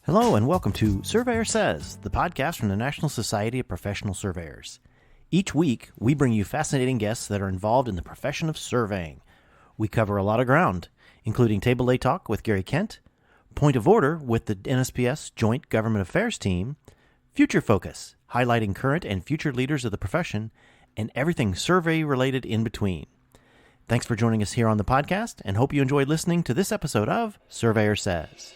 Hello and welcome to Surveyor Says, the podcast from the National Society of Professional Surveyors. Each week, we bring you fascinating guests that are involved in the profession of surveying. We cover a lot of ground, including Table A Talk with Gary Kent, Point of Order with the NSPS Joint Government Affairs Team, Future Focus, highlighting current and future leaders of the profession, and everything survey-related in between. Thanks for joining us here on the podcast, and hope you enjoyed listening to this episode of Surveyor Says.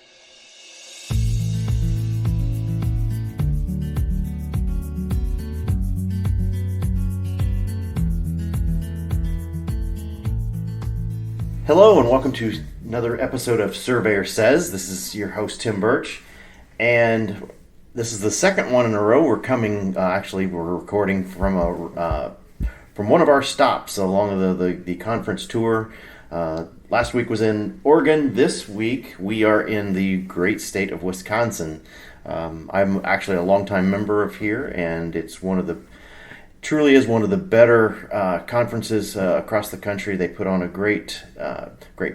Hello and welcome to another episode of Surveyor Says. This is your host Tim Burch, and this is the second one in a row. We're recording from one of our stops along the conference tour. Last week was in Oregon. This week we are in the great state of Wisconsin. I'm actually a longtime member of here, and it's truly is one of the better conferences across the country. They put on a great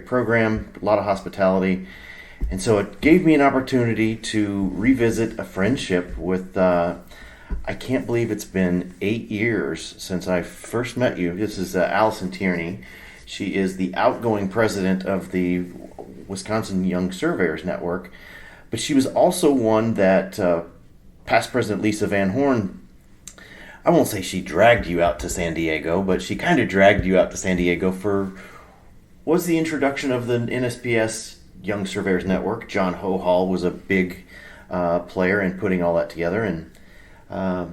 program, a lot of hospitality. And so it gave me an opportunity to revisit a friendship with, I can't believe it's been 8 years since I first met you. This is Alysen Tierney. She is the outgoing president of the Wisconsin Young Surveyors Network. But she was also one that past President Lisa Van Horn, I won't say she dragged you out to San Diego, but she kind of dragged you out to San Diego was the introduction of the NSPS Young Surveyors Network. John Hohall was a big player in putting all that together, and I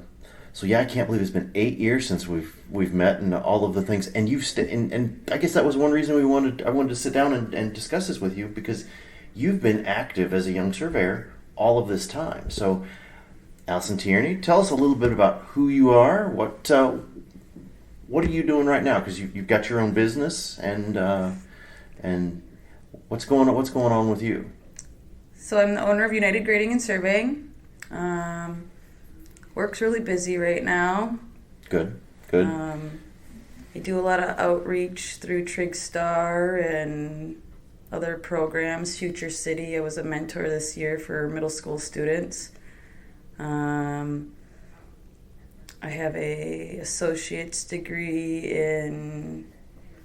can't believe it's been 8 years since we've met and all of the things. And and I guess that was one reason I wanted to sit down and discuss this with you, because you've been active as a young surveyor all of this time. So, Alysen Tierney, tell us a little bit about who you are. What are you doing right now? Because you've got your own business, and what's going on with you? So I'm the owner of United Grading and Surveying. Work's really busy right now. Good. I do a lot of outreach through TrigStar and other programs. Future City, I was a mentor this year for middle school students. I have a associate's degree in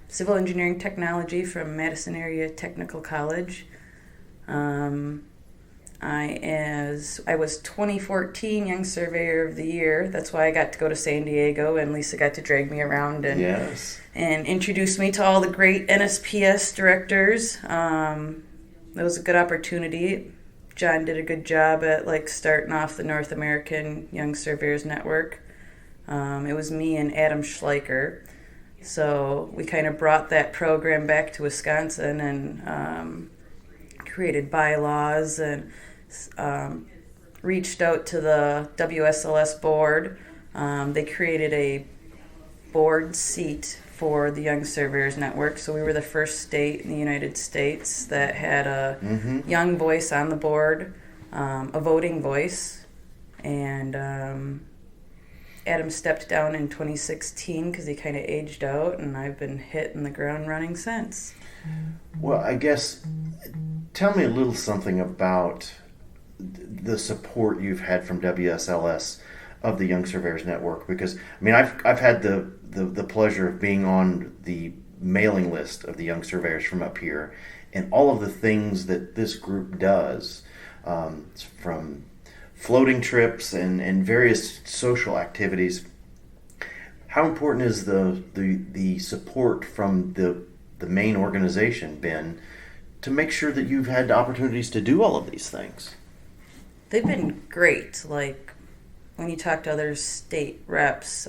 civil engineering technology from Madison Area Technical College. I was 2014 Young Surveyor of the Year. That's why I got to go to San Diego, and Lisa got to drag me around and introduce me to all the great NSPS directors. That was a good opportunity. John did a good job at starting off the North American Young Surveyors Network. It was me and Adam Schleicher. So we kind of brought that program back to Wisconsin and created bylaws and reached out to the WSLS board. They created a board seat for the Young Surveyors Network. So we were the first state in the United States that had a young voice on the board, a voting voice. And Adam stepped down in 2016 because he kind of aged out, and I've been hitting the ground running since. Well, I guess, tell me a little something about the support you've had from WSLS of the Young Surveyors Network, because I've had the pleasure of being on the mailing list of the Young Surveyors from up here, and all of the things that this group does, from floating trips and various social activities. How important is the support from the main organization been to make sure that you've had opportunities to do all of these things? They've been great. When you talk to other state reps,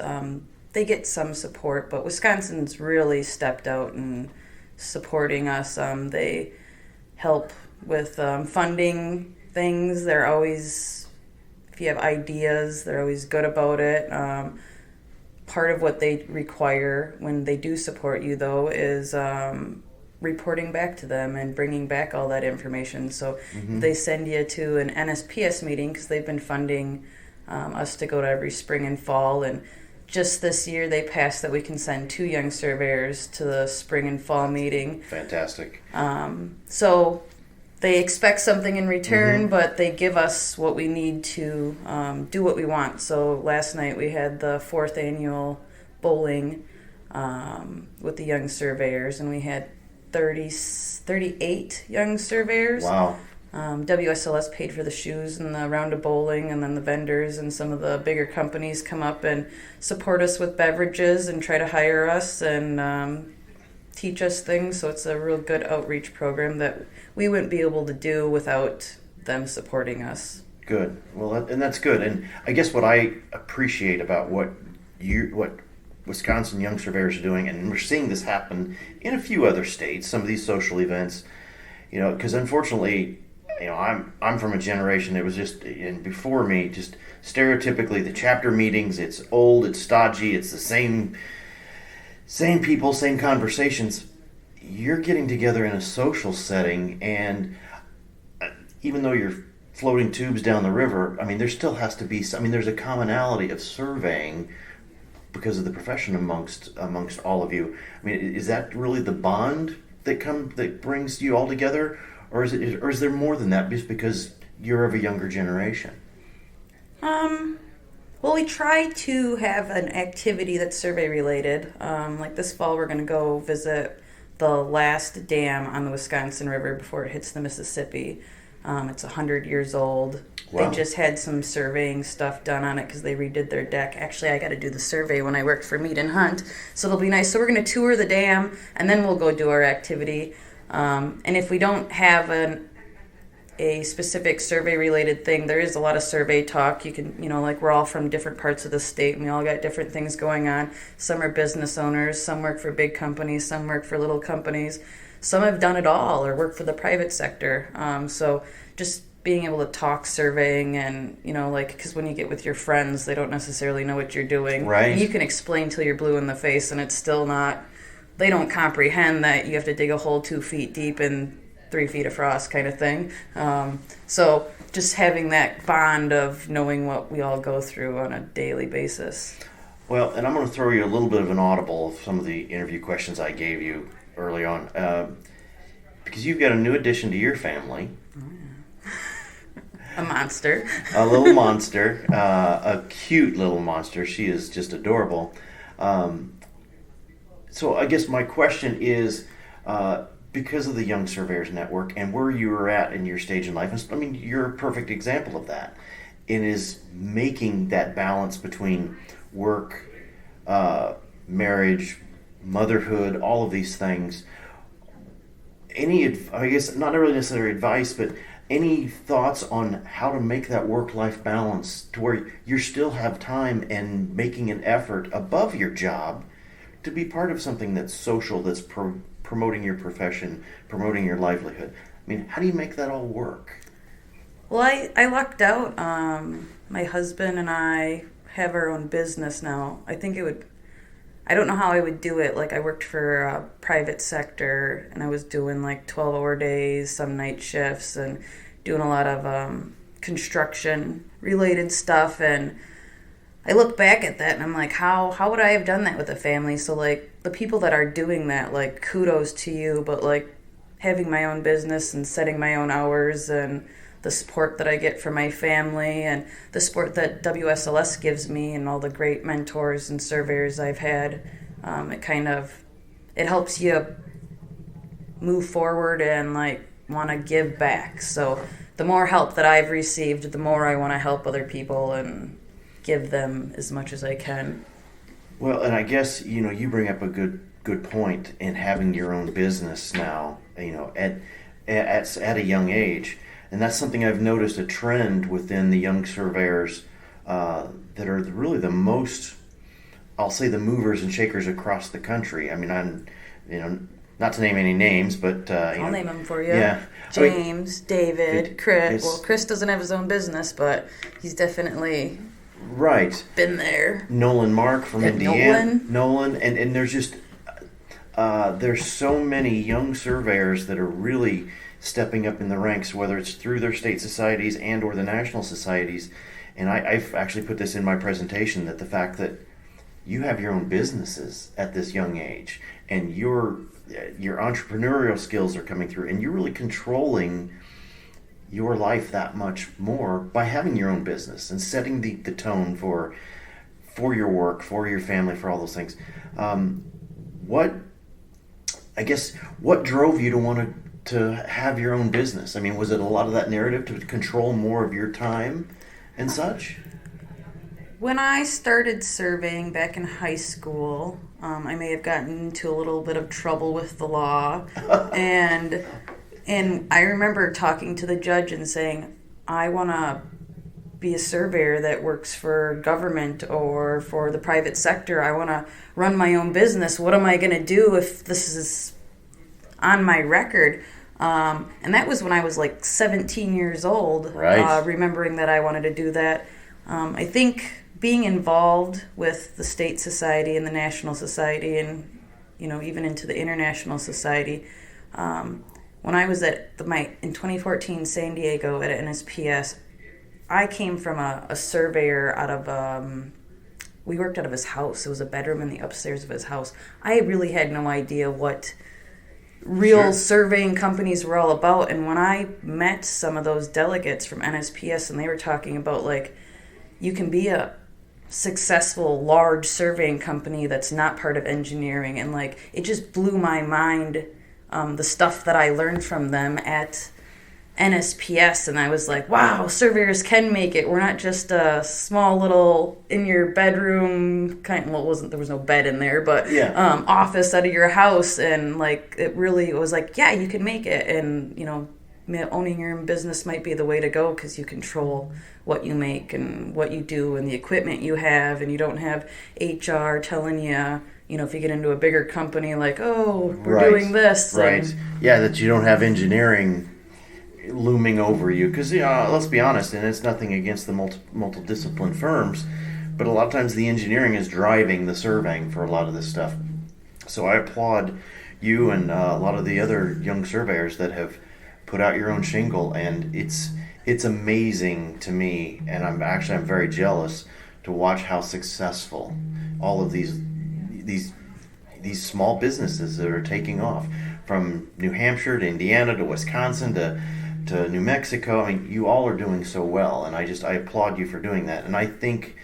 they get some support, but Wisconsin's really stepped out in supporting us. They help with funding things. They're always, if you have ideas, they're always good about it. Part of what they require when they do support you, though, is reporting back to them and bringing back all that information. So they send you to an NSPS meeting, because they've been funding us to go to every spring and fall, and just this year they passed that we can send 2 young surveyors to the spring and fall meeting. Fantastic. So they expect something in return, but they give us what we need to do what we want. So last night we had the 4th annual bowling with the young surveyors, and we had 38 young surveyors. Wow. WSLS paid for the shoes and the round of bowling, and then the vendors and some of the bigger companies come up and support us with beverages and try to hire us and teach us things. So it's a real good outreach program that we wouldn't be able to do without them supporting us. Good. Well, and that's good. And I guess what I appreciate about what Wisconsin Young Surveyors are doing, and we're seeing this happen in a few other states, some of these social events, because unfortunately, I'm from a generation that was just, and before me, just stereotypically the chapter meetings, it's old, it's stodgy, it's the same people, same conversations. You're getting together in a social setting, and even though you're floating tubes down the river, there still has to be, there's a commonality of surveying because of the profession amongst all of you. Is that really the bond that brings you all together? Or is there more than that, just because you're of a younger generation? Well, we try to have an activity that's survey related. Like this fall, we're going to go visit the last dam on the Wisconsin River before it hits the Mississippi. It's 100 years old. Wow. They just had some surveying stuff done on it because they redid their deck. Actually, I got to do the survey when I worked for Mead and Hunt, so it'll be nice. So we're going to tour the dam, and then we'll go do our activity. And if we don't have a specific survey-related thing, there is a lot of survey talk. You can, we're all from different parts of the state, and we all got different things going on. Some are business owners, some work for big companies, some work for little companies. Some have done it all or work for the private sector. So just being able to talk surveying and, because when you get with your friends, they don't necessarily know what you're doing. Right. And you can explain till you're blue in the face, and it's still not, they don't comprehend that you have to dig a hole 2 feet deep and 3 feet of frost kind of thing. So just having that bond of knowing what we all go through on a daily basis. Well, and I'm going to throw you a little bit of an audible of some of the interview questions I gave you early on, because you've got a new addition to your family. A monster. A little monster, a cute little monster. She is just adorable. So I guess my question is, because of the Young Surveyors Network and where you were at in your stage in life, you're a perfect example of that. It is making that balance between work, marriage, motherhood, all of these things. I guess not really necessarily advice, but any thoughts on how to make that work-life balance to where you still have time and making an effort above your job to be part of something that's social, that's promoting your profession, promoting your livelihood? How do you make that all work? Well, I lucked out. My husband and I have our own business now. I don't know how I would do it. Like, I worked for a private sector, and I was doing 12-hour days, some night shifts, and doing a lot of construction-related stuff. And I look back at that, and I'm like, how would I have done that with a family? So, the people that are doing that, kudos to you, but, having my own business and setting my own hours and the support that I get from my family and the support that WSLS gives me and all the great mentors and surveyors I've had, it helps you move forward and want to give back. So the more help that I've received, the more I want to help other people and give them as much as I can. Well, and I guess, you bring up a good point in having your own business now, at a young age. And that's something I've noticed, a trend within the young surveyors that are really the most, I'll say, the movers and shakers across the country. I'm, not to name any names, but I'll name them for you. Yeah, James, David, Chris. Well, Chris doesn't have his own business, but he's definitely been there. Nolan Mark from Indiana. Nolan, and there's just there's so many young surveyors that are really stepping up in the ranks, whether it's through their state societies and or the national societies. And I've actually put this in my presentation, that the fact that you have your own businesses at this young age and your entrepreneurial skills are coming through, and you're really controlling your life that much more by having your own business and setting the tone for your work, for your family, for all those things. What drove you to want to have your own business? I mean, was it a lot of that narrative to control more of your time and such? When I started surveying back in high school, I may have gotten into a little bit of trouble with the law, and I remember talking to the judge and saying, I want to be a surveyor that works for government or for the private sector. I want to run my own business. What am I going to do if this is on my record? And that was when I was like 17 years old, right. Remembering that I wanted to do that. I think being involved with the state society and the national society and, even into the international society, when I was in 2014 San Diego at NSPS, I came from a surveyor out of, we worked out of his house. It was a bedroom in the upstairs of his house. I really had no idea what real surveying companies were all about. And when I met some of those delegates from NSPS and they were talking about, like, you can be a successful, large surveying company that's not part of engineering. And, like, it just blew my mind, the stuff that I learned from them at NSPS, and I was like, wow, surveyors can make it. We're not just a small little in your bedroom there was no bed in there, but office out of your house. And like, it was like, yeah, you can make it. And owning your own business might be the way to go, because you control what you make and what you do and the equipment you have, and you don't have HR telling you, if you get into a bigger company, like, oh, we're doing this. Right. That you don't have engineering looming over you, because let's be honest, and it's nothing against the multi-discipline firms, but a lot of times the engineering is driving the surveying for a lot of this stuff. So I applaud you and a lot of the other young surveyors that have put out your own shingle, and it's amazing to me, and I'm very jealous to watch how successful all of these small businesses that are taking off, from New Hampshire to Indiana to Wisconsin to New Mexico. I mean, you all are doing so well, and I applaud you for doing that. And I think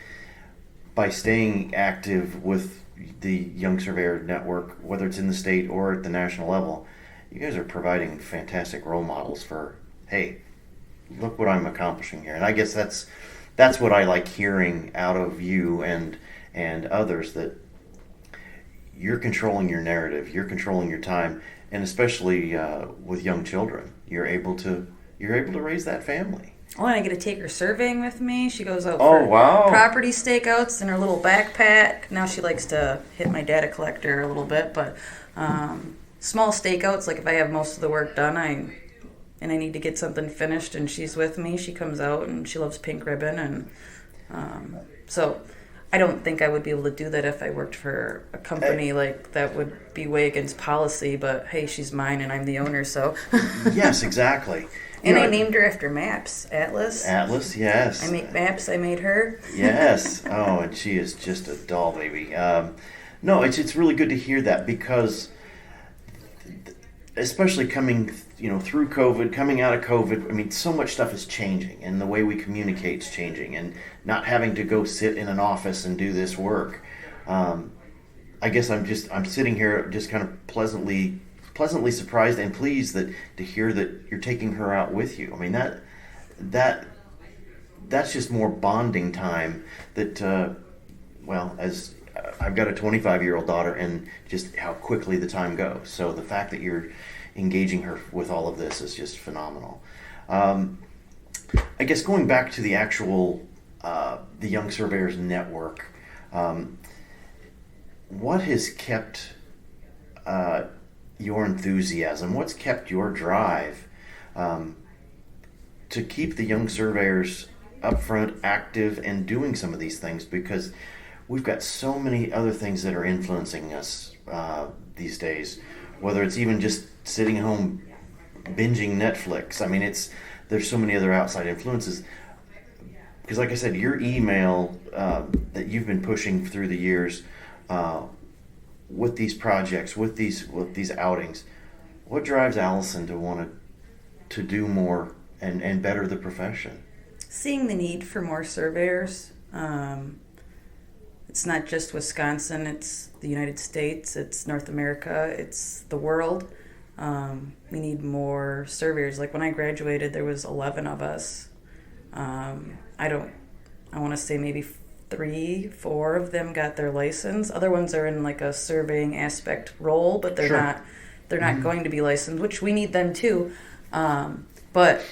by staying active with the Young Surveyor Network, whether it's in the state or at the national level, you guys are providing fantastic role models for, hey, look what I'm accomplishing here. And I guess that's what I like hearing out of you and others, that you're controlling your narrative, you're controlling your time, and especially with young children, you're able to raise that family. Oh, and I get to take her surveying with me. She goes out for property stakeouts in her little backpack. Now she likes to hit my data collector a little bit, but small stakeouts, like if I have most of the work done, and I need to get something finished and she's with me, she comes out, and she loves pink ribbon. And so I don't think I would be able to do that if I worked for a company. Like, that would be way against policy, but hey, she's mine and I'm the owner, so. Yes, exactly. And I named her after maps. Atlas, yes. I make maps, I made her. Yes. Oh, and she is just a doll baby. No, it's really good to hear that, because especially coming through COVID, coming out of COVID, I mean, so much stuff is changing, and the way we communicate is changing, and not having to go sit in an office and do this work. I guess I'm sitting here just kind of pleasantly surprised and pleased to hear that you're taking her out with you. I mean, that's just more bonding time that, as I've got a 25-year-old daughter, and just how quickly the time goes. So the fact that you're engaging her with all of this is just phenomenal. I guess going back to the actual the Young Surveyors Network, what has kept your enthusiasm? What's kept your drive to keep the young surveyors up front, active, and doing some of these things? Because we've got so many other things that are influencing us these days, whether it's even just sitting home binging Netflix. I mean, there's so many other outside influences. Because like I said, your email that you've been pushing through the years with these projects, with these outings, what drives Alysen to want to do more and better the profession? Seeing the need for more surveyors. It's not just Wisconsin, it's the United States, it's North America, it's the world. We need more surveyors. Like when I graduated, there was 11 of us. I want to say maybe 3-4 of them got their license. Other ones are in like a surveying aspect role, but they're Sure. not going to be licensed, which we need them too. But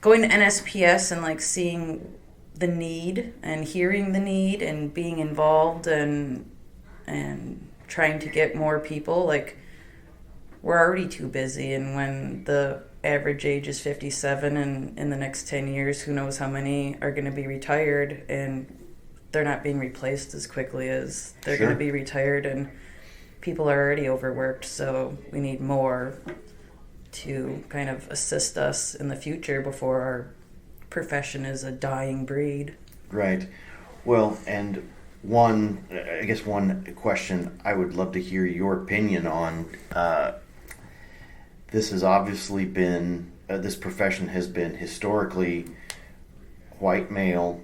going to NSPS and like seeing the need and hearing the need and being involved and trying to get more people, like we're already too busy, and when the average age is 57 and in the next 10 years who knows how many are going to be retired, and they're not being replaced as quickly as they're Sure. going to be retired, and people are already overworked, so we need more to kind of assist us in the future before our profession is a dying breed. Right. Well, and one question I would love to hear your opinion on. This has obviously been, this profession has been historically white male.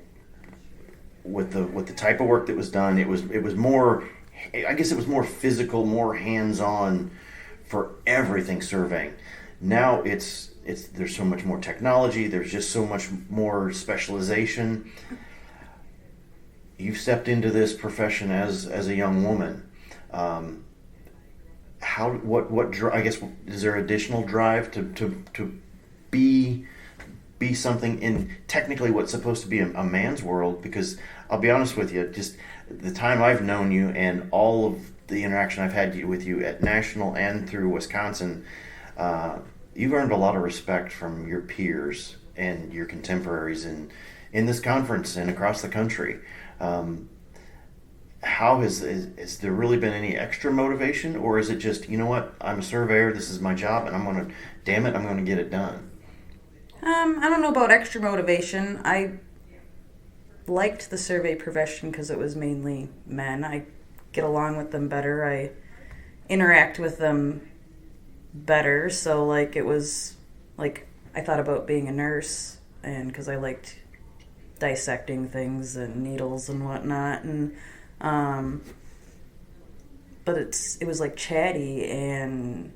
With the type of work that was done, it was more, I guess it was more physical, more hands-on for everything surveying. Now it's there's so much more technology, there's just so much more specialization. You've stepped into this profession as a young woman. I guess, is there additional drive to be something in technically what's supposed to be a man's world? Because I'll be honest with you, just the time I've known you and all of the interaction I've had with you at national and through Wisconsin, you've earned a lot of respect from your peers and your contemporaries in this conference and across the country. How has there really been any extra motivation, or is it just, you know what, I'm a surveyor, this is my job, and I'm going to get it done? I don't know about extra motivation. I liked the survey profession because it was mainly men. I get along with them better. I interact with them better. So like it was like I thought about being a nurse, and because I liked dissecting things and needles and whatnot, and but it was like chatty and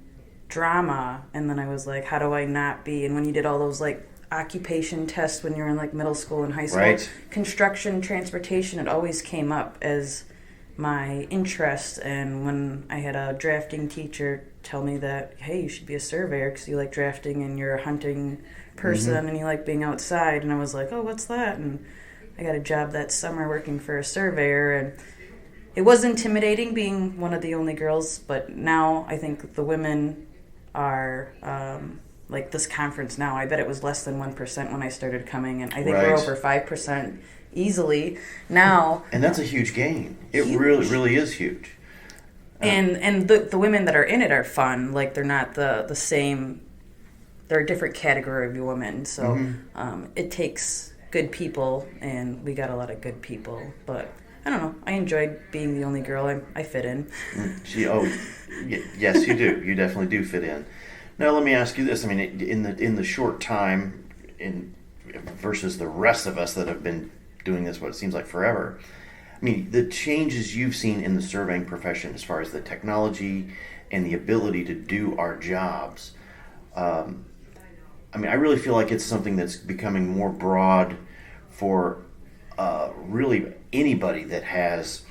drama, and then I was like, how do I not be? And when you did all those like occupation tests when you were in like middle school and high school, right. Construction, transportation, it always came up as my interest. And when I had a drafting teacher tell me that, hey, you should be a surveyor because you like drafting and you're a hunting person, and you like being outside, and I was like, oh, what's that? And I got a job that summer working for a surveyor, and it was intimidating being one of the only girls, but now I think the women are like this conference now, I bet it was less than 1% when I started coming, and I think we're over 5% easily now. And that's a huge gain. It Huge. really is huge. And the women that are in it are fun. Like they're not the same. They're a different category of women. So it takes good people, and we got a lot of good people. But I don't know. I enjoyed being the only girl. I fit in. Yes, you do. You definitely do fit in. Now, let me ask you this. I mean, in the short time, versus the rest of us that have been doing this, what it seems like forever. I mean, the changes you've seen in the surveying profession as far as the technology and the ability to do our jobs. I mean, I really feel like it's something that's becoming more broad for really anybody that has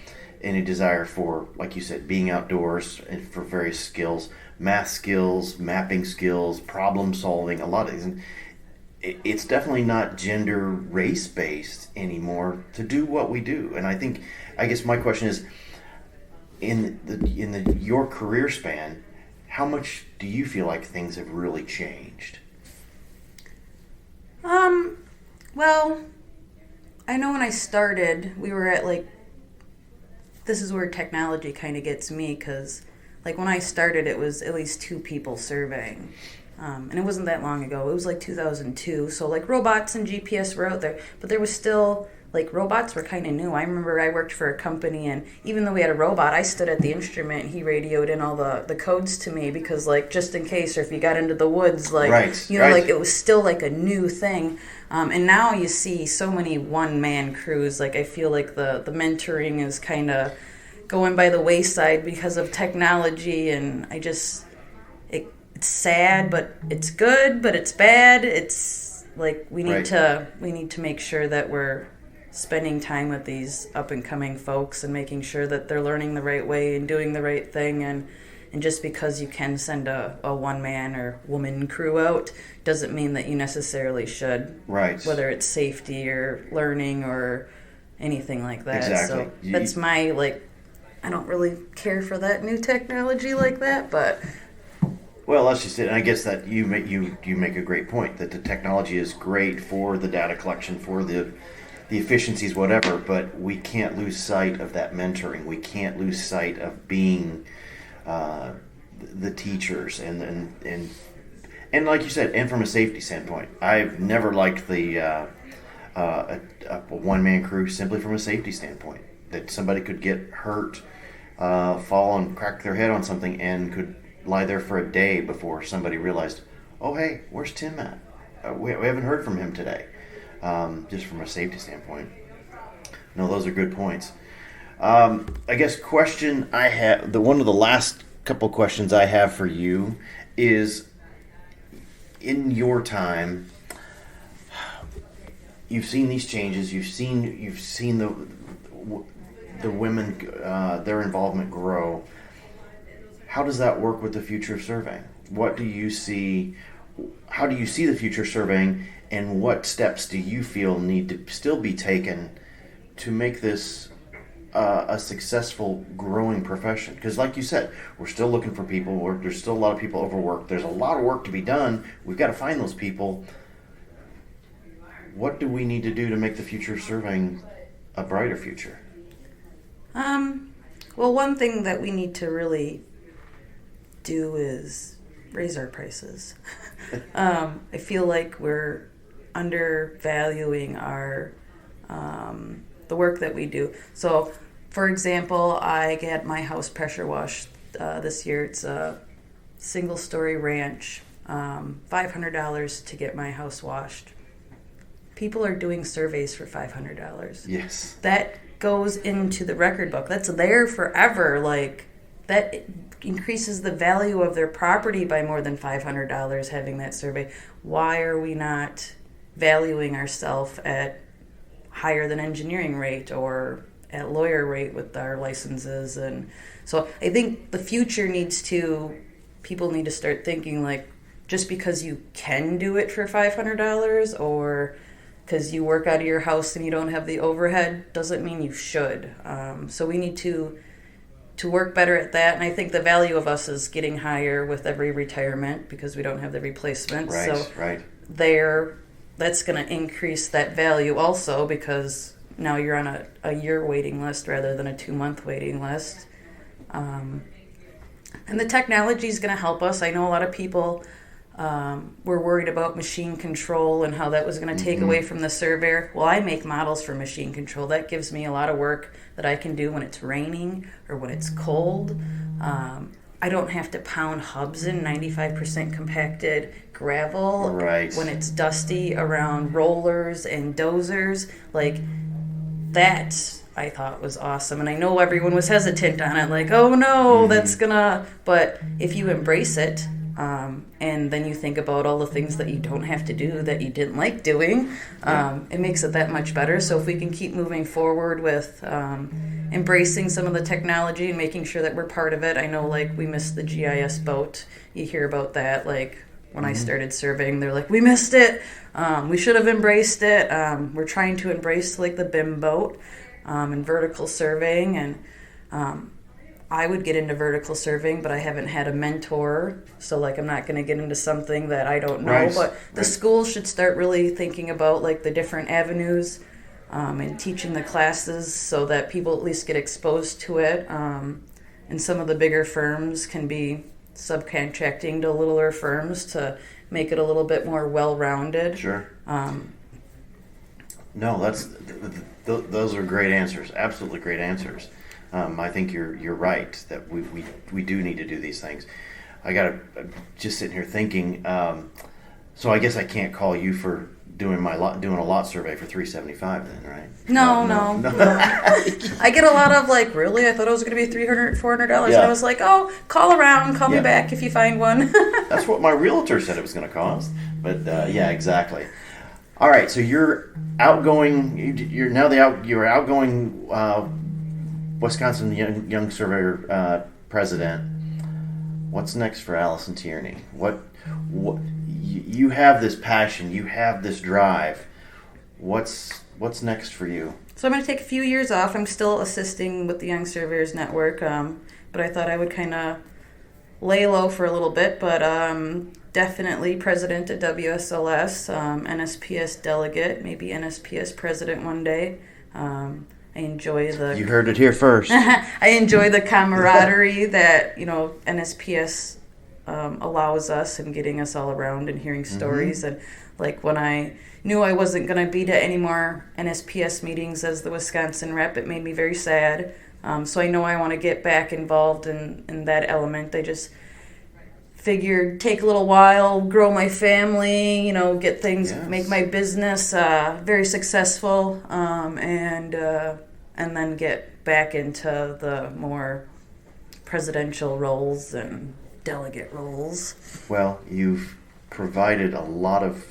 any desire for, like you said, being outdoors and for various skills, math skills, mapping skills, problem solving, a lot of these. And it's definitely not gender race based anymore to do what we do. And I guess my question is, in your career span, how much do you feel like things have really changed? Well, I know when I started, we were at like, this is where technology kind of gets me, because like when I started, it was at least 2 people surveying. And it wasn't that long ago. It was like 2002. So like robots and GPS were out there, but there was still like robots were kind of new. I remember I worked for a company, and even though we had a robot, I stood at the instrument and he radioed in all the codes to me because, like, just in case, or if you got into the woods, like, like it was still like a new thing. And now you see so many one-man crews. Like, I feel like the mentoring is kind of going by the wayside because of technology, and it's sad, but it's good, but it's bad. It's like we need to make sure that we're spending time with these up and coming folks and making sure that they're learning the right way and doing the right thing, and just because you can send a one man or woman crew out doesn't mean that you necessarily should. Right. Whether it's safety or learning or anything like that. Exactly. So that's my, like, I don't really care for that new technology like that, but well, that's just it. And I guess that you make a great point that the technology is great for the data collection, for the efficiencies, whatever, but we can't lose sight of that mentoring. We can't lose sight of being the teachers and like you said, and from a safety standpoint, I've never liked the a one-man crew simply from a safety standpoint, that somebody could get hurt, fall and crack their head on something, and could lie there for a day before somebody realized, oh, hey, where's Tim at? We haven't heard from him today. Just from a safety standpoint. No, those are good points. I guess question I have, one of the last couple questions I have for you is, in your time, you've seen these changes, you've seen the women, their involvement grow. How does that work with the future of surveying? What do you see? How do you see the future of surveying, and what steps do you feel need to still be taken to make this a successful, growing profession? Because like you said, we're still looking for people. There's still a lot of people overworked. There's a lot of work to be done. We've got to find those people. What do we need to do to make the future of surveying a brighter future? Well, one thing that we need to really do is raise our prices. I feel like we're undervaluing our the work that we do. So, for example, I get my house pressure washed this year. It's a single-story ranch, $500 to get my house washed. People are doing surveys for $500. Yes. That goes into the record book. That's there forever. Like, that increases the value of their property by more than $500 having that survey. Why are we not valuing ourselves at higher than engineering rate or at lawyer rate with our licenses? And so I think the future people need to start thinking, like, just because you can do it for $500 or because you work out of your house and you don't have the overhead doesn't mean you should. So we need to work better at that, and I think the value of us is getting higher with every retirement because we don't have the replacement. Right. That's going to increase that value also because now you're on a year waiting list rather than a 2-month waiting list. And the technology is going to help us. I know a lot of people were worried about machine control and how that was going to take away from the surveyor. Well, I make models for machine control. That gives me a lot of work that I can do when it's raining or when it's cold. I don't have to pound hubs in 95% compacted gravel when it's dusty around rollers and dozers. Like, that I thought was awesome. And I know everyone was hesitant on it, like, oh no, that's gonna... But if you embrace it, and then you think about all the things that you don't have to do that you didn't like doing, it makes it that much better. So if we can keep moving forward with embracing some of the technology and making sure that we're part of it. I know, like, we missed the GIS boat. You hear about that, like, when I started surveying, they're like, we missed it. We should have embraced it. We're trying to embrace, like, the BIM boat and vertical surveying. And I would get into vertical surveying, but I haven't had a mentor. So, like, I'm not going to get into something that I don't know. But the schools should start really thinking about, like, the different avenues and teaching the classes so that people at least get exposed to it. And some of the bigger firms can be subcontracting to littler firms to make it a little bit more well-rounded. Sure. No, those are great answers. Absolutely great answers. I think you're right that we do need to do these things. I just sitting here thinking. So I guess I can't call you for doing a lot survey for $375 then, right? No. I get a lot of like, really? I thought it was going to be $300, $400. Yeah. And I was like, oh, call around, call me back if you find one. That's what my realtor said it was going to cost. But yeah, exactly. All right, so you're outgoing. You're outgoing Wisconsin Young Surveyor president. What's next for Alysen Tierney? What you have this passion, you have this drive. What's next for you? So I'm going to take a few years off. I'm still assisting with the Young Surveyors Network, but I thought I would kind of lay low for a little bit. But definitely president at WSLS, NSPS delegate, maybe NSPS president one day. I enjoy the... You heard it here first. I enjoy the camaraderie that, NSPS allows us and getting us all around and hearing stories. And like when I knew I wasn't going to be to any more NSPS meetings as the Wisconsin rep, it made me very sad. So I know I want to get back involved in that element. I just figured take a little while, grow my family, get things, make my business very successful, and then get back into the more presidential roles and delegate roles. Well, you've provided a lot of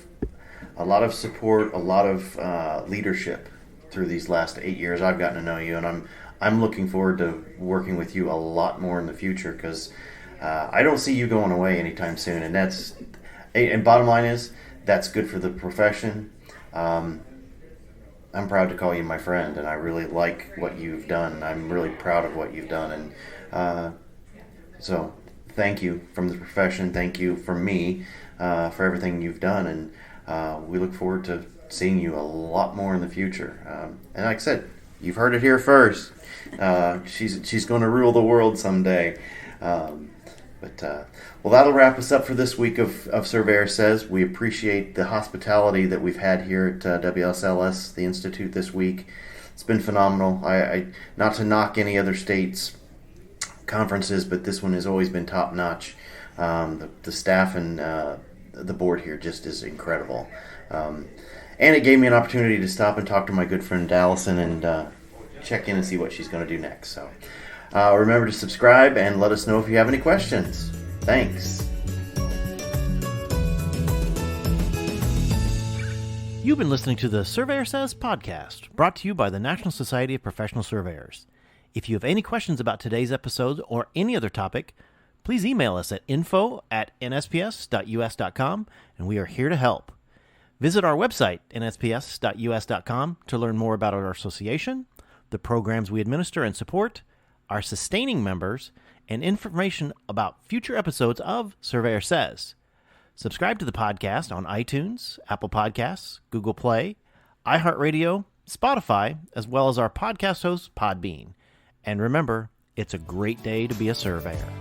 support, a lot of leadership through these last 8 years I've gotten to know you, and I'm looking forward to working with you a lot more in the future because I don't see you going away anytime soon, and bottom line is that's good for the profession. I'm proud to call you my friend, and I really like what you've done. I'm really proud of what you've done, and so thank you from the profession. Thank you from me for everything you've done, and we look forward to seeing you a lot more in the future. And like I said, you've heard it here first. She's going to rule the world someday. Well, that'll wrap us up for this week of Surveyor Says. We appreciate the hospitality that we've had here at WSLS, the Institute, this week. It's been phenomenal. I not to knock any other states' conferences, but this one has always been top-notch. The staff and the board here just is incredible. And it gave me an opportunity to stop and talk to my good friend Alysen and check in and see what she's going to do next. So remember to subscribe and let us know if you have any questions. Thanks. You've been listening to the Surveyor Says podcast, brought to you by the National Society of Professional Surveyors. If you have any questions about today's episode or any other topic, please email us at info@nsps.us.com, and we are here to help. Visit our website, nsps.us.com, to learn more about our association, the programs we administer and support, our sustaining members, and information about future episodes of Surveyor Says. Subscribe to the podcast on iTunes, Apple Podcasts, Google Play, iHeartRadio, Spotify, as well as our podcast host, Podbean. And remember, it's a great day to be a surveyor.